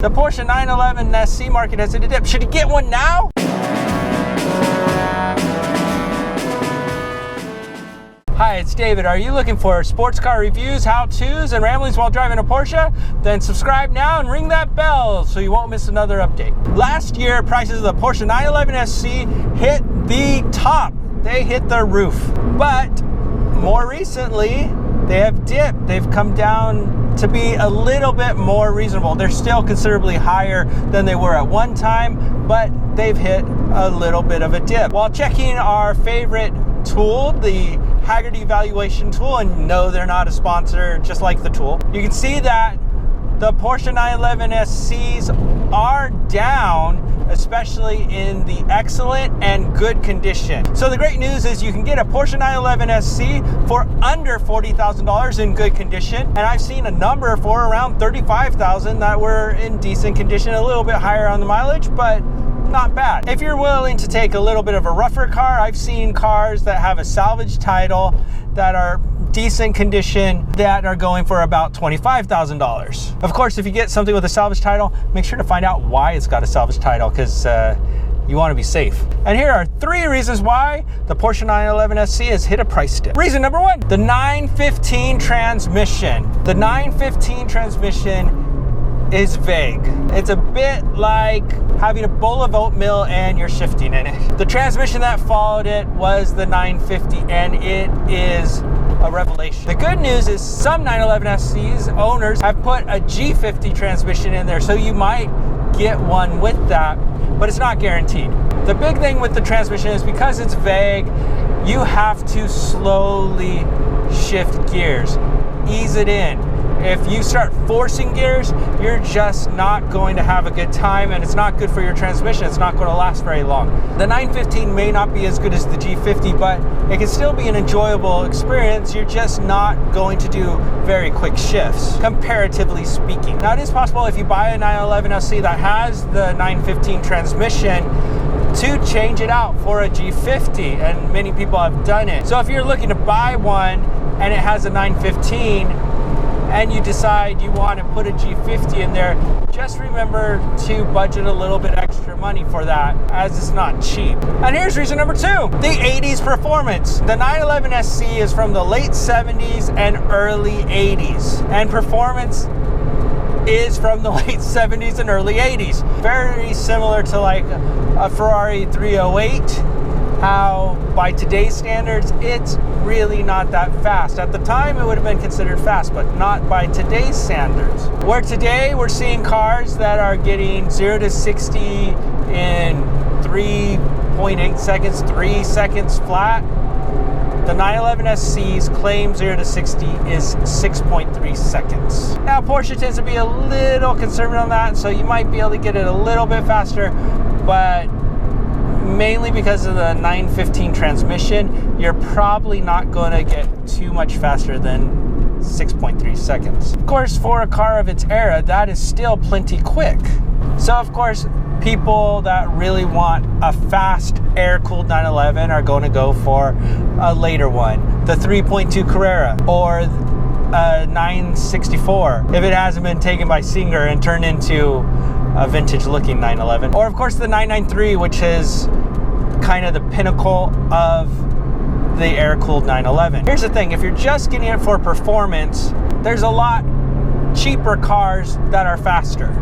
The Porsche 911 SC market has hit a dip. Should you get one now? Hi, it's David. Are you looking for sports car reviews, how-tos, and ramblings while driving a Porsche? Then subscribe now and ring that bell so you won't miss another update. Last year, prices of the Porsche 911 SC hit the top. They hit the roof. But more recently, they have dipped. They've come down to be a little bit more reasonable. They're still considerably higher than they were at one time, but they've hit a little bit of a dip. While checking our favorite tool, the Haggard evaluation tool, and no, they're not a sponsor, just like the tool, you can see that the Porsche 911 SCs are down, especially in the excellent and good condition. So the great news is you can get a Porsche 911 SC for under $40,000 in good condition. And I've seen a number for around $35,000 that were in decent condition, a little bit higher on the mileage, but not bad. If you're willing to take a little bit of a rougher car, I've seen cars that have a salvage title that are decent condition that are going for about $25,000. Of course, if you get something with a salvage title, make sure to find out why it's got a salvage title, because you want to be safe. And here are 3 reasons why the Porsche 911 SC has hit a price dip. Reason number 1, the 915 transmission. The 915 transmission is vague. It's a bit like having a bowl of oatmeal and you're shifting in it. The transmission that followed it was the 950, and it is a revelation. The good news is some 911 SC's owners have put a G50 transmission in there, so you might get one with that, but it's not guaranteed. The big thing with the transmission is because it's vague, you have to slowly shift gears, ease it in. If you start forcing gears, you're just not going to have a good time, and it's not good for your transmission. It's not going to last very long. The 915 may not be as good as the G50, but it can still be an enjoyable experience. You're just not going to do very quick shifts, comparatively speaking. Now, it is possible if you buy a 911 SC that has the 915 transmission to change it out for a G50, and many people have done it. So if you're looking to buy one and it has a 915, and you decide you want to put a G50 in there, just remember to budget a little bit extra money for that, as it's not cheap. And here's reason number 2, the 80s performance. The 911 SC is from the late 70s and early 80s, and performance is from the late 70s and early 80s. Very similar to like a Ferrari 308, how by today's standards, it's really not that fast. At the time, it would have been considered fast, but not by today's standards. Where today, we're seeing cars that are getting 0 to 60 in 3.8 seconds, 3 seconds flat. The 911 SC's claim 0 to 60 is 6.3 seconds. Now, Porsche tends to be a little conservative on that, so you might be able to get it a little bit faster, but mainly because of the 915 transmission, you're probably not going to get too much faster than 6.3 seconds. Of course, for a car of its era, that is still plenty quick. So of course, people that really want a fast air-cooled 911 are going to go for a later one, the 3.2 Carrera or a 964, if it hasn't been taken by Singer and turned into a vintage looking 911. Or of course the 993, which is kind of the pinnacle of the air-cooled 911. Here's the thing, if you're just getting it for performance, there's a lot cheaper cars that are faster.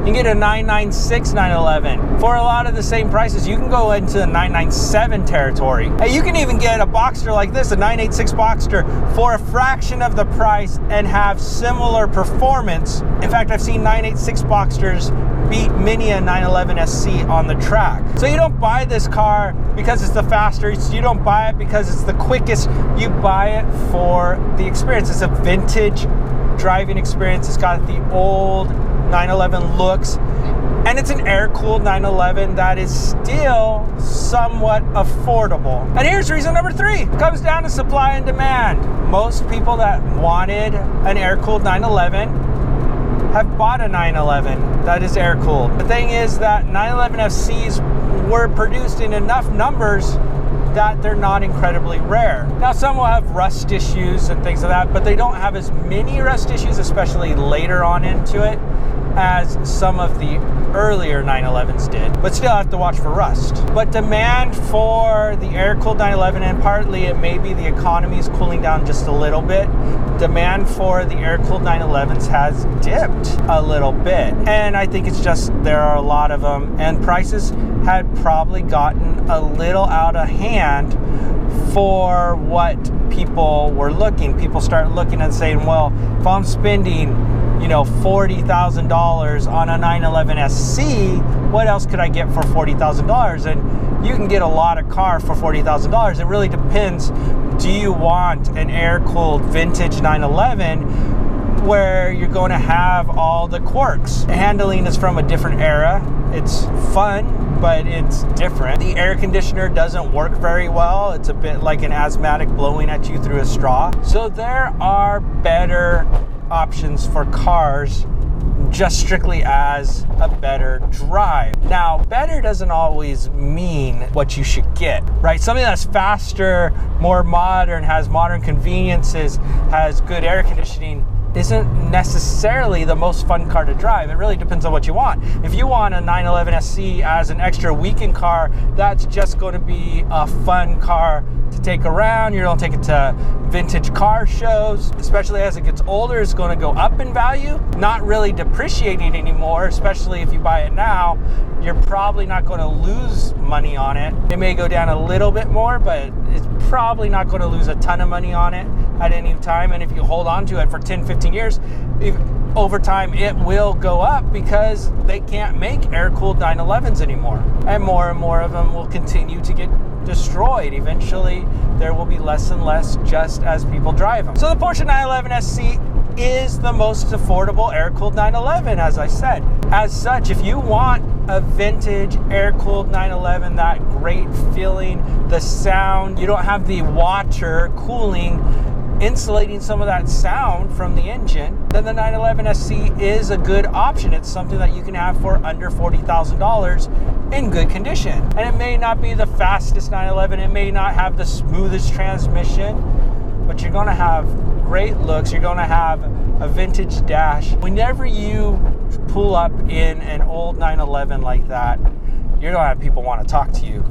You can get a 996 911 for a lot of the same prices. You can go into the 997 territory. Hey, you can even get a Boxster like this, a 986 Boxster, for a fraction of the price and have similar performance. In fact, I've seen 986 Boxsters beat many a 911 SC on the track. So you don't buy this car because it's the faster, you don't buy it because it's the quickest, you buy it for the experience. It's a vintage driving experience. It's got the old 911 looks, and it's an air-cooled 911 that is still somewhat affordable. And here's reason number 3. It comes down to supply and demand. Most people that wanted an air-cooled 911 have bought a 911 that is air-cooled. The thing is that 911 FCs were produced in enough numbers that they're not incredibly rare. Now, some will have rust issues and things like that, but they don't have as many rust issues, especially later on into it, as some of the earlier 911s did, but still have to watch for rust. But demand for the air-cooled 911, and partly it may be the economy is cooling down just a little bit, demand for the air-cooled 911s has dipped a little bit. And I think it's just there are a lot of them, and prices had probably gotten a little out of hand for what people were looking. People start looking and saying, well, if I'm spending, you know, $40,000 on a 911 SC, what else could I get for $40,000? And you can get a lot of car for $40,000. It really depends. Do you want an air-cooled vintage 911 where you're going to have all the quirks? Handling is from a different era. It's fun, but it's different. The air conditioner doesn't work very well. It's a bit like an asthmatic blowing at you through a straw. So there are better options for cars, just strictly as a better drive. Now, better doesn't always mean what you should get, right? Something that's faster, more modern, has modern conveniences, has good air conditioning, isn't necessarily the most fun car to drive. It really depends on what you want. If you want a 911 SC as an extra weekend car, that's just going to be a fun car to take around. You're going to take it to vintage car shows. Especially as it gets older, it's going to go up in value, not really depreciating anymore. Especially if you buy it now, you're probably not going to lose money on it. It may go down a little bit more, but it's probably not going to lose a ton of money on it at any time. And if you hold on to it for 10, 15 years, over time it will go up because they can't make air-cooled 911s anymore. And more of them will continue to get destroyed. Eventually, there will be less and less just as people drive them. So the Porsche 911 SC is the most affordable air-cooled 911, as I said. As such, if you want a vintage air-cooled 911, that great feeling, the sound, you don't have the water cooling, insulating some of that sound from the engine, then the 911 SC is a good option. It's something that you can have for under $40,000 in good condition. And it may not be the fastest 911, it may not have the smoothest transmission, but you're gonna have great looks, you're gonna have a vintage dash. Whenever you pull up in an old 911 like that, you're gonna have people want to talk to you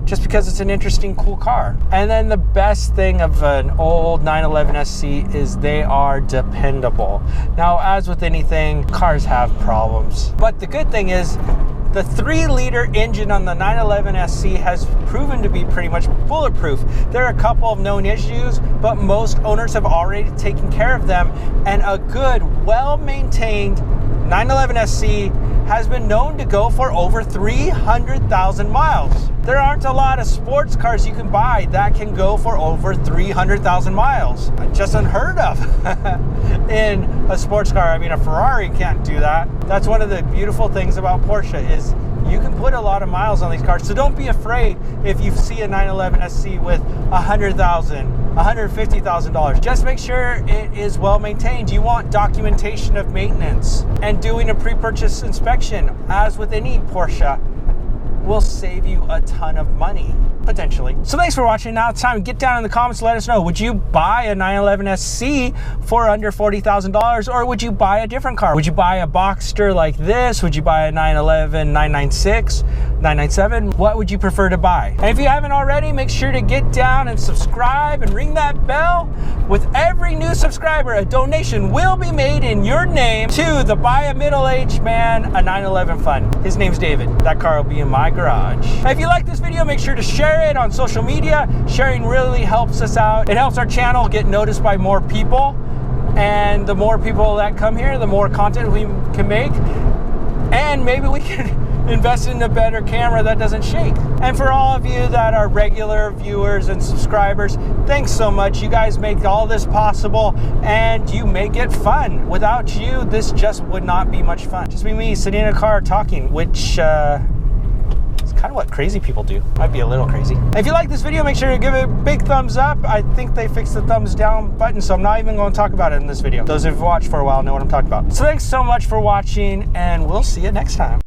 just because it's an interesting, cool car. And then the best thing of an old 911 SC is they are dependable. Now, as with anything, cars have problems. But the good thing is the 3-liter engine on the 911 SC has proven to be pretty much bulletproof. There are a couple of known issues, but most owners have already taken care of them. And a good, well-maintained 911 SC has been known to go for over 300,000 miles. There aren't a lot of sports cars you can buy that can go for over 300,000 miles. Just unheard of in a sports car. I mean, a Ferrari can't do that. That's one of the beautiful things about Porsche is you can put a lot of miles on these cars. So don't be afraid if you see a 911 SC with $100,000, $150,000. Just make sure it is well maintained. You want documentation of maintenance, and doing a pre-purchase inspection, as with any Porsche, will save you a ton of money, potentially. So thanks for watching. Now it's time to get down in the comments, let us know, would you buy a 911 SC for under $40,000, or would you buy a different car? Would you buy a Boxster like this? Would you buy a 911, 996, 997? What would you prefer to buy? And if you haven't already, make sure to get down and subscribe and ring that bell. With every new subscriber, a donation will be made in your name to the Buy a Middle-Aged Man a 911 Fund. His name's David. That car will be in my garage. And if you like this video, make sure to share it on social media. Sharing really helps us out. It helps our channel get noticed by more people. And the more people that come here, the more content we can make. And maybe we can invest in a better camera that doesn't shake. And for all of you that are regular viewers and subscribers, thanks so much. You guys make all this possible, and you make it fun. Without you, this just would not be much fun. Just be me sitting in a car talking, which is kind of what crazy people do. Might be a little crazy. If you like this video, make sure to give it a big thumbs up. I think they fixed the thumbs down button, so I'm not even going to talk about it in this video. Those who've watched for a while know what I'm talking about. So thanks so much for watching, and we'll see you next time.